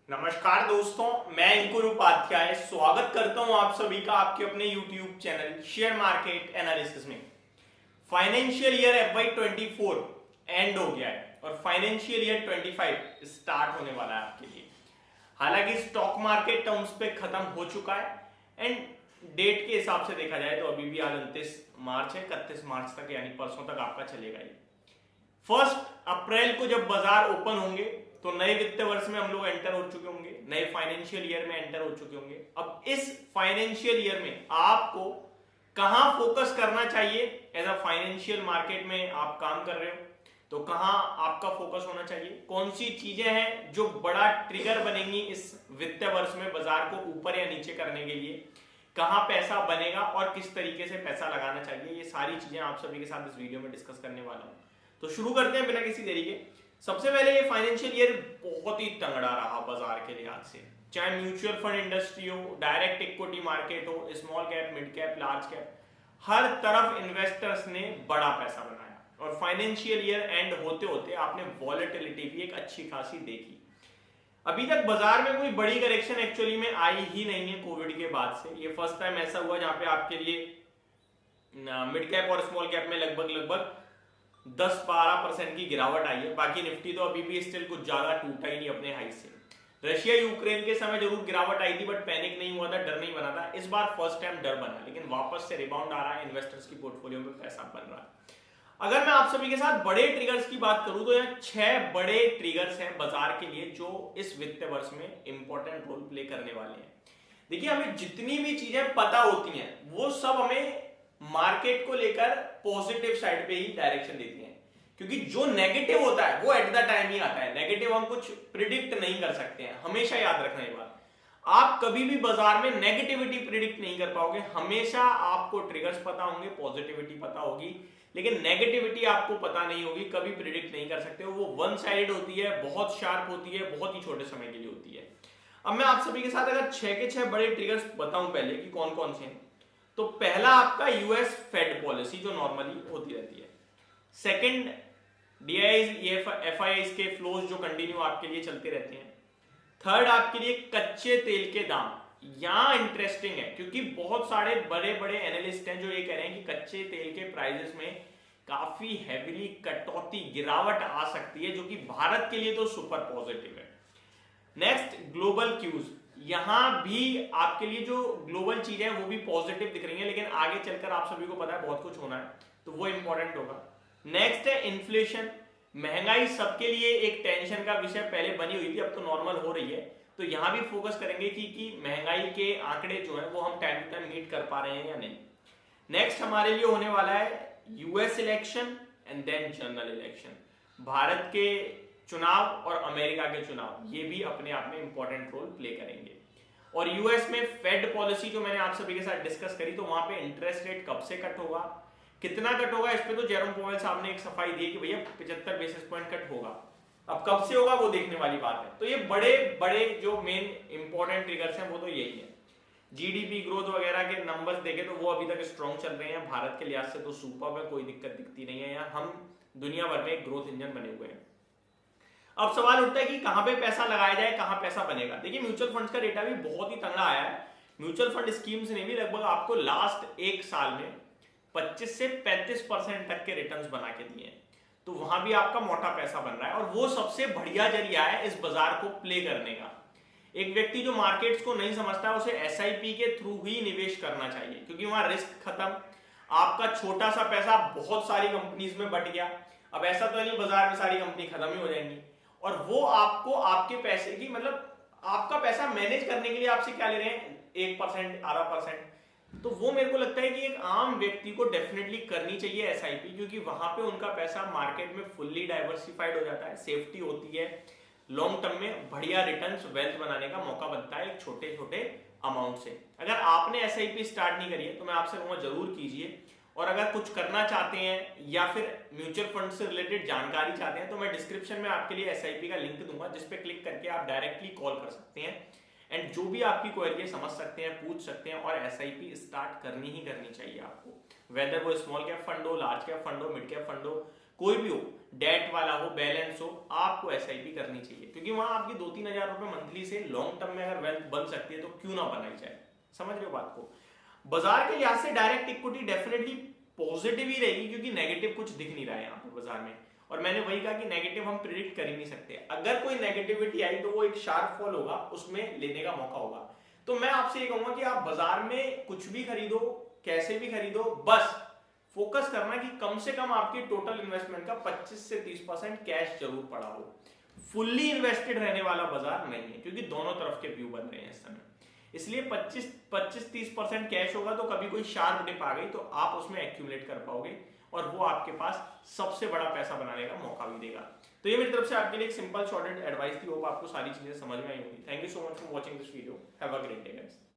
नमस्कार दोस्तों, मैं अंकुर उपाध्याय स्वागत करता हूं आप सभी का आपके अपने YouTube channel share market analysis में। फाइनेंशियल ईयर FY24 एंड हो गया है और फाइनेंशियल ईयर 25 स्टार्ट होने वाला है आपके लिए। हालांकि स्टॉक मार्केट टर्म्स पे खत्म हो चुका है एंड डेट के हिसाब से देखा जाए तो अभी भी आज 29 मार्च है, 31 मार्च तक यानी परसों तक आपका चलेगा ही। 1 अप्रैल को जब बाजार ओपन होंगे तो नए वित्त वर्ष में हम लोग एंटर हो चुके होंगे, नए फाइनेंशियल ईयर में एंटर हो चुके होंगे। अब इस फाइनेंशियल ईयर में आपको कहां फोकस करना चाहिए? एज अ फाइनेंशियल मार्केट में आप काम कर रहे हो तो कहां आपका फोकस होना चाहिए? कौन सी चीजें हैं जो बड़ा ट्रिगर बनेंगी इस वित्त वर्ष में बाजार को ऊपर या नीचे करने के लिए? कहां पैसा बनेगा और किस तरीके से पैसा लगाना चाहिए? ये सारी चीजें आप सभी के साथ इस वीडियो में डिस्कस करने वाला हूं। तो शुरू करते हैं बिना किसी देरी के। सबसे पहले ये फाइनेंशियल ईयर बहुत ही तगड़ा रहा बाजार के लिहाज से, चाहे म्यूचुअल फंड इंडस्ट्री हो, डायरेक्ट इक्विटी मार्केट हो, small cap, mid cap, large cap, हर तरफ इन्वेस्टर्स ने बड़ा पैसा बनाया और फाइनेंशियल ईयर एंड होते होते आपने वॉलेटिलिटी भी एक अच्छी खासी देखी। अभी तक बाजार में कोई बड़ी करेक्शन एक्चुअली में आई ही नहीं है कोविड के बाद से। ये फर्स्ट टाइम ऐसा हुआ जहां पे आपके लिए मिड कैप और स्मॉल कैप में लगभग 10-12% की गिरावट आई है। बाकी निफ्टी तो अभी भी स्टिल कुछ ज्यादा टूटा ही नहीं अपने हाई से। रशिया यूक्रेन के समय जरूर गिरावट आई थी बट पैनिक नहीं हुआ था, डर नहीं बना था। इस बार फर्स्ट टाइम डर बना, लेकिन वापस से रिबाउंड आ रहा है, इन्वेस्टर्स की पोर्टफोलियो में पैसा बन रहा है। अगर मैं आप सभी के साथ बड़े ट्रिगर्स की बात करूं तो यहाँ 6 बड़े ट्रिगर्स हैं बाजार के लिए जो इस वित्त वर्ष में इंपॉर्टेंट रोल प्ले करने वाले हैं। देखिए, हमें जितनी भी चीजें पता होती हैं वो सब हमें मार्केट को लेकर पॉजिटिव साइड पे ही डायरेक्शन देती हैं, क्योंकि जो नेगेटिव होता है वो एट द टाइम ही आता है। नेगेटिव हम कुछ प्रिडिक्ट नहीं कर सकते हैं, हमेशा याद रखना ये बात। आप कभी भी बाजार में नेगेटिविटी प्रिडिक्ट नहीं कर पाओगे। हमेशा आपको ट्रिगर्स पता होंगे, पॉजिटिविटी पता होगी, लेकिन नेगेटिविटी आपको पता नहीं होगी, कभी प्रिडिक्ट नहीं कर सकते हो। वो वन साइडेड होती है, बहुत शार्प होती है, बहुत ही छोटे समय के लिए होती है। अब मैं आप सभी के साथ अगर 6 के 6 बड़े ट्रिगर्स बताऊं पहले कि कौन कौन से हैं, तो पहला आपका यूएस फेड पॉलिसी जो नॉर्मली होती रहती है। सेकंड, डीआईज, एफआईआईज के फ्लोज जो कंटिन्यू आपके लिए चलते रहते हैं। थर्ड, आपके लिए कच्चे तेल के दाम। यहां इंटरेस्टिंग है क्योंकि बहुत सारे बड़े बड़े एनालिस्ट हैं जो ये कह रहे हैं कि कच्चे तेल के प्राइसेस में काफी हैवीली कटौती, गिरावट आ सकती है, जो कि भारत के लिए तो सुपर पॉजिटिव है। Next, global cues. यहां भी आपके लिए जो ग्लोबल चीजें हैं वो भी पॉजिटिव दिख रही हैं, लेकिन आगे चलकर आप सभी को पता है बहुत कुछ होना है, तो वो इंपॉर्टेंट होगा। नेक्स्ट है इन्फ्लेशन। महंगाई सबके लिए एक टेंशन का विषय पहले बनी हुई थी, अब तो नॉर्मल हो रही है, तो यहां भी फोकस करेंगे कि महंगाई के आंकड़े जो है वो हम टाइम टू टाइम मीट कर पा रहे हैं या नहीं। नेक्स्ट हमारे लिए होने वाला है US election and then general election. Bharat के चुनाव और अमेरिका के चुनाव, ये भी अपने आप में इंपॉर्टेंट रोल प्ले करेंगे। और यूएस में फेड पॉलिसी जो मैंने आप सभी के साथ डिस्कस करी, तो वहां पे इंटरेस्ट रेट कब से कट होगा, कितना कट होगा, इस पे तो जेरोम पोवेल साहब ने एक सफाई दी कि भैया 75 बेसिस पॉइंट कट होगा। अब कब से होगा वो देखने वाली बात है। तो ये बड़े बड़े जो मेन इंपॉर्टेंट ट्रिगर्स हैं वो तो यही है। जीडीपी ग्रोथ वगैरह के नंबर्स देखें तो वो अभी तक स्ट्रॉन्ग चल रहे हैं, भारत के लिहाज से तो सुपर है, कोई दिक्कत दिखती नहीं है। यहाँ हम दुनिया भर में एक ग्रोथ इंजन बने हुए हैं। अब सवाल उठता है कि कहां पे पैसा लगाया जाए, कहां पैसा बनेगा। देखिए, म्यूचुअल फंड्स का डेटा भी बहुत ही तगड़ा आया है। म्यूचुअल फंड स्कीम्स ने भी लगभग आपको लास्ट एक साल में 25 से 35% तक के रिटर्न्स बना के दिए हैं, तो वहां भी आपका मोटा पैसा बन रहा है और वो सबसे बढ़िया जरिया है इस बाजार को प्ले करने का। एक व्यक्ति जो मार्केट्स को नहीं समझता है उसे एसआईपी के थ्रू ही निवेश करना चाहिए, क्योंकि वहां रिस्क खत्म, आपका छोटा सा पैसा बहुत सारी कंपनीज में बट गया। अब ऐसा तो नहीं बाजार में सारी कंपनी खत्म ही हो जाएंगी, और वो आपको आपके पैसे की, मतलब आपका पैसा मैनेज करने के लिए आपसे क्या ले रहे हैं, 1%, आधा परसेंट। तो वो मेरे को लगता है कि एक आम व्यक्ति को डेफिनेटली करनी चाहिए एसआईपी, क्योंकि वहां पे उनका पैसा मार्केट में फुल्ली डाइवर्सिफाइड हो जाता है, सेफ्टी होती है, लॉन्ग टर्म में बढ़िया रिटर्न्स, वेल्थ बनाने का मौका बनता है एक छोटे छोटे अमाउंट से। अगर आपने एसआईपी स्टार्ट नहीं करी है तो मैं आपसे कहूंगा जरूर कीजिए। और अगर कुछ करना चाहते हैं या फिर म्यूचुअल फंड से रिलेटेड जानकारी चाहते हैं तो मैं डिस्क्रिप्शन में आपके लिए एसआईपी का लिंक दूंगा, जिस पे क्लिक करके आप डायरेक्टली कॉल कर सकते हैं एंड जो भी आपकी क्वेरी है समझ सकते हैं, पूछ सकते हैं। और एसआईपी स्टार्ट करनी ही करनी चाहिए आपको, वेदर वो स्मॉल कैप फंड हो, लार्ज कैप फंड हो, मिड कैप फंड हो, कोई भी हो, डेट वाला हो, बैलेंस हो, आपको एसआईपी करनी चाहिए, क्योंकि वहां आपकी 2-3 हजार रुपए मंथली से लॉन्ग टर्म में अगर वेल्थ बन सकती है तो क्यों ना बनाई जाए। समझ रहे हो बात को। बाजार के लिहाज से डायरेक्ट इक्विटी डेफिनेटली पॉजिटिव ही रहेगी, क्योंकि नेगेटिव कुछ दिख नहीं रहा है यहाँ पे बाजार में। और मैंने वही कहा कि नेगेटिव हम प्रिडिक्ट कर ही नहीं सकते, अगर कोई नेगेटिविटी आई तो वो एक शार्प फॉल होगा, उसमें लेने का मौका होगा। तो मैं आपसे ये कहूंगा कि आप बाजार में कुछ भी खरीदो, कैसे भी खरीदो, बस फोकस करना कि कम से कम आपकी टोटल इन्वेस्टमेंट का 25 से 30% कैश जरूर पड़ा हो। फुल्ली इन्वेस्टेड रहने वाला बाजार नहीं है, क्योंकि दोनों तरफ के व्यू बन रहे हैं इस समय। इसलिए 25-30% कैश होगा तो कभी कोई शार्प डिप आ गई तो आप उसमें एक्यूमुलेट कर पाओगे, और वो आपके पास सबसे बड़ा पैसा बनाने का मौका भी देगा। तो ये मेरी तरफ से आपके लिए एक सिंपल शॉर्टेड एडवाइस थी। होप आपको सारी चीजें समझ में आई होंगी। Thank you so much for watching this video. Have a great day guys.